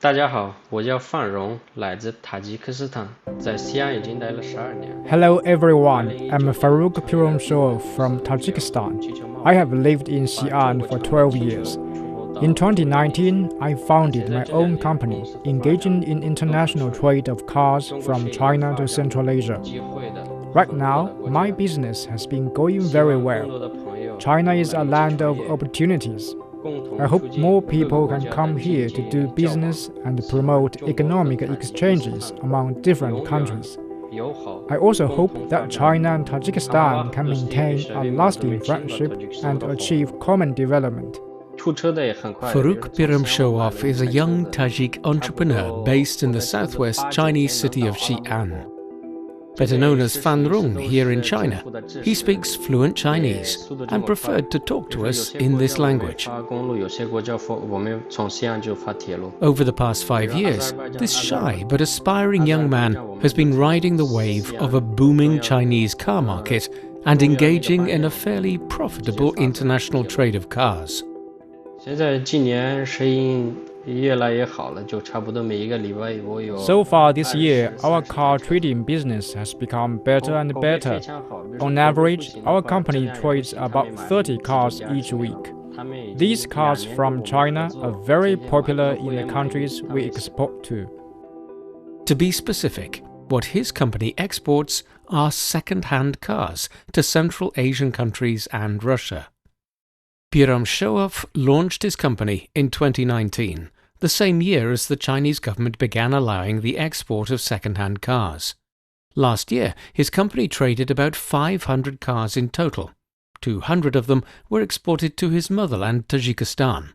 大家好，我叫范荣，来自塔吉克斯坦，在西安已经待了12年。Hello everyone, I'm Farrukh Pirumshoev from Tajikistan. I have lived in Xi'an for 12 years. In 2019, I founded my own company, engaging in international trade of cars from China to Central Asia. Right now, my business has been going very well. China is a land of opportunities. I hope more people can come here to do business and promote economic exchanges among different countries. I also hope that China and Tajikistan can maintain a lasting friendship and achieve common development. Farrukh Pirumshoev is a young Tajik entrepreneur based in the southwest Chinese city of Xi'an. Better known as Fan Rong here in China, he speaks fluent Chinese and preferred to talk to us in this language. Over the past 5 years, this shy but aspiring young man has been riding the wave of a booming Chinese car market and engaging in a fairly profitable international trade of cars. So far this year, our car trading business has become better and better. On average, our company trades about 30 cars each week. These cars from China are very popular in the countries we export to. To be specific, what his company exports are second-hand cars to Central Asian countries and Russia. Pirumshoev launched his company in 2019, the same year as the Chinese government began allowing the export of second-hand cars. Last year, his company traded about 500 cars in total. 200 of them were exported to his motherland, Tajikistan.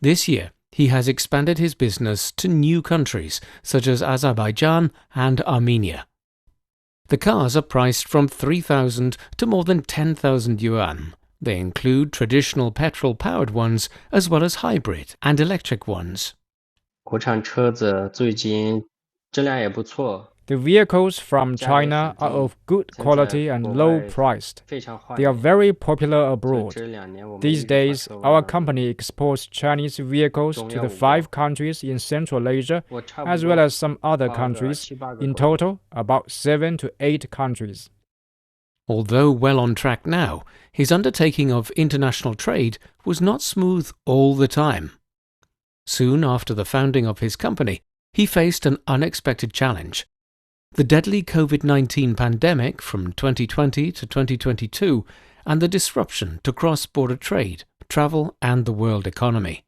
This year, he has expanded his business to new countries such as Azerbaijan and Armenia. The cars are priced from 3,000 to more than 10,000 yuan. They include traditional petrol-powered ones as well as hybrid and electric ones. The vehicles from China are of good quality and low-priced. They are very popular abroad. These days, our company exports Chinese vehicles to the 5 countries in Central Asia, as well as some other countries, in total about 7 to 8 countries. Although well on track now, his undertaking of international trade was not smooth all the time. Soon after the founding of his company, he faced an unexpected challenge. The deadly COVID-19 pandemic from 2020 to 2022 and the disruption to cross-border trade, travel and the world economy.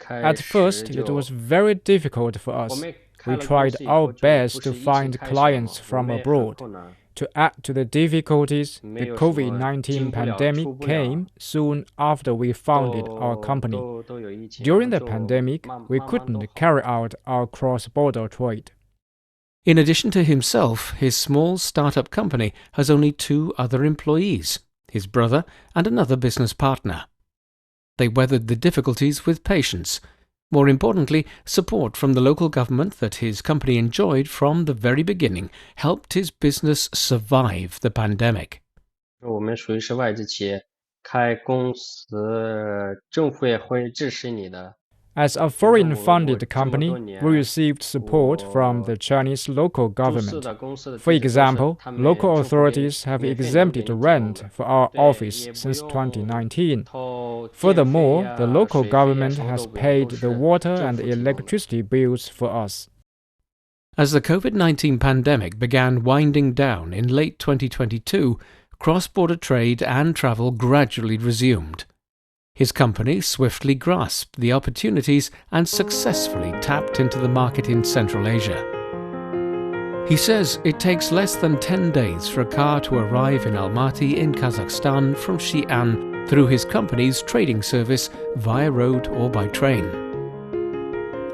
At first, it was very difficult for us. We tried our best to find clients from abroad. To add to the difficulties, the COVID-19 pandemic came soon after we founded our company. During the pandemic, we couldn't carry out our cross-border trade. In addition to himself, his small startup company has only 2 other employees, his brother and another business partner. They weathered the difficulties with patience. More importantly, support from the local government that his company enjoyed from the very beginning helped his business survive the pandemic. As a foreign-funded company, we received support from the Chinese local government. For example, local authorities have exempted rent for our office since 2019. Furthermore, the local government has paid the water and electricity bills for us. As the COVID-19 pandemic began winding down in late 2022, cross-border trade and travel gradually resumed. His company swiftly grasped the opportunities and successfully tapped into the market in Central Asia. He says it takes less than 10 days for a car to arrive in Almaty in Kazakhstan from Xi'an through his company's trading service via road or by train.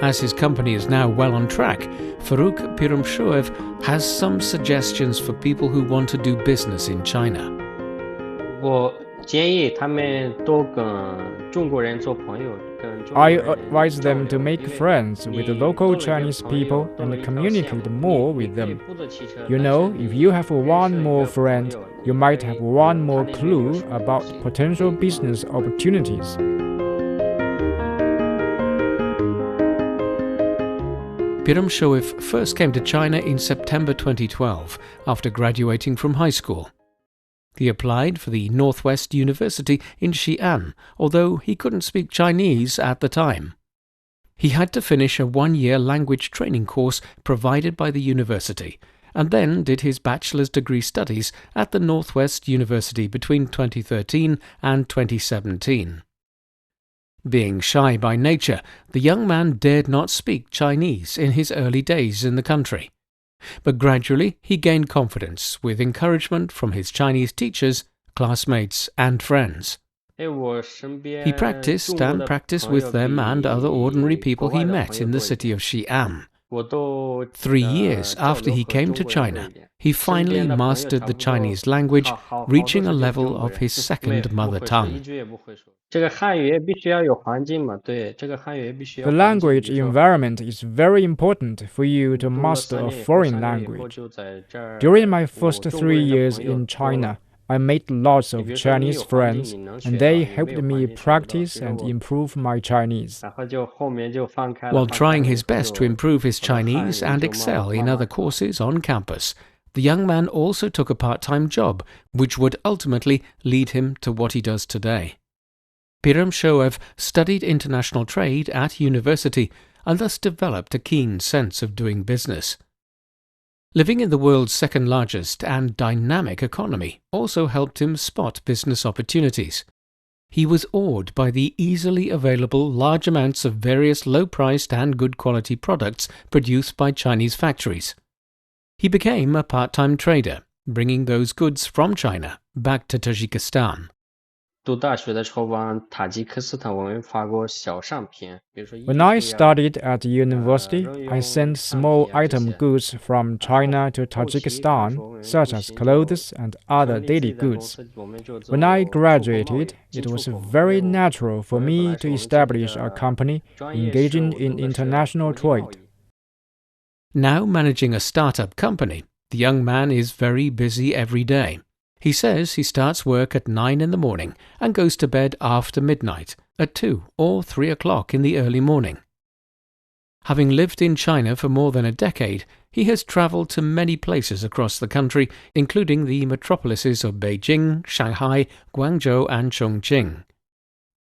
As his company is now well on track, Farrukh Pirumshoev has some suggestions for people who want to do business in China. I advise them to make friends with the local Chinese people and communicate more with them. You know, if you have one more friend, you might have one more clue about potential business opportunities. Pirumshoev first came to China in September 2012 after graduating from high school. He applied for the Northwest University in Xi'an, although he couldn't speak Chinese at the time. He had to finish a one-year language training course provided by the university, and then did his bachelor's degree studies at the Northwest University between 2013 and 2017. Being shy by nature, the young man dared not speak Chinese in his early days in the country. But gradually he gained confidence with encouragement from his Chinese teachers, classmates and friends. He practiced and practiced with them and other ordinary people he met in the city of Xi'an. 3 years after he came to China, he finally mastered the Chinese language, reaching a level of his second mother tongue. The language environment is very important for you to master a foreign language. During my first 3 years in China, I made lots of Chinese friends, and they helped me practice and improve my Chinese. While trying his best to improve his Chinese and excel in other courses on campus, the young man also took a part-time job, which would ultimately lead him to what he does today. Pirumshoev studied international trade at university and thus developed a keen sense of doing business. Living in the world's second largest and dynamic economy also helped him spot business opportunities. He was awed by the easily available large amounts of various low-priced and good-quality products produced by Chinese factories. He became a part-time trader, bringing those goods from China back to Tajikistan. When I studied at university, I sent small item goods from China to Tajikistan, such as clothes and other daily goods. When I graduated, it was very natural for me to establish a company engaging in international trade. Now managing a startup company, the young man is very busy every day. He says he starts work at 9 in the morning and goes to bed after midnight, at 2 or 3 o'clock in the early morning. Having lived in China for more than a decade, he has travelled to many places across the country, including the metropolises of Beijing, Shanghai, Guangzhou and Chongqing.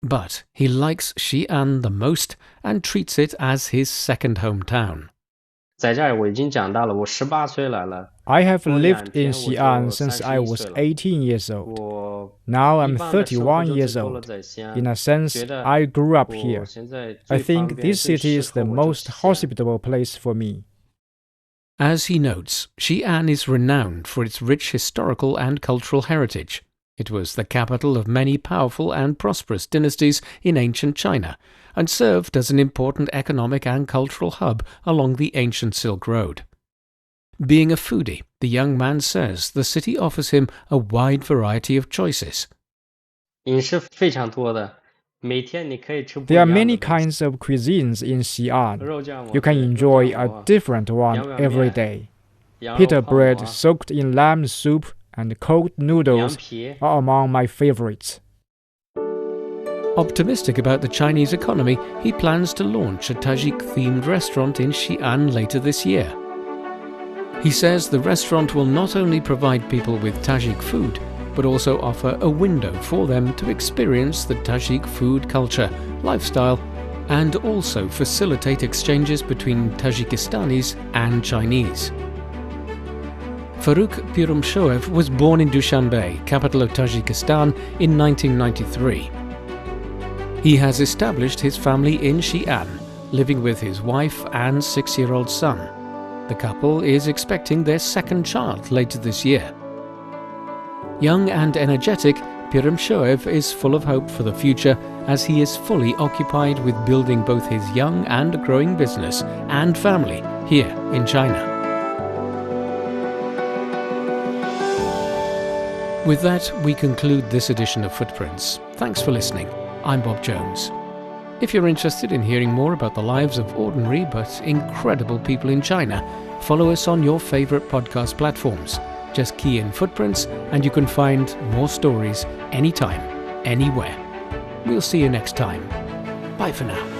But he likes Xi'an the most and treats it as his second hometown. I have lived in Xi'an since I was 18 years old. Now I'm 31 years old. In a sense, I grew up here. I think this city is the most hospitable place for me. As he notes, Xi'an is renowned for its rich historical and cultural heritage. It was the capital of many powerful and prosperous dynasties in ancient China, and served as an important economic and cultural hub along the ancient Silk Road. Being a foodie, the young man says the city offers him a wide variety of choices. There are many kinds of cuisines in Xi'an. You can enjoy a different one every day. Pita bread soaked in lamb soup and cold noodles are among my favorites. Optimistic about the Chinese economy, he plans to launch a Tajik-themed restaurant in Xi'an later this year. He says the restaurant will not only provide people with Tajik food, but also offer a window for them to experience the Tajik food culture, lifestyle, and also facilitate exchanges between Tajikistanis and Chinese. Farrukh Pirumshoev was born in Dushanbe, capital of Tajikistan, in 1993. He has established his family in Xi'an, living with his wife and 6-year-old son. The couple is expecting their second child later this year. Young and energetic, Pirumshoev is full of hope for the future as he is fully occupied with building both his young and growing business and family here in China. With that, we conclude this edition of Footprints. Thanks for listening. I'm Bob Jones. If you're interested in hearing more about the lives of ordinary but incredible people in China, follow us on your favourite podcast platforms. Just key in Footprints and you can find more stories anytime, anywhere. We'll see you next time. Bye for now.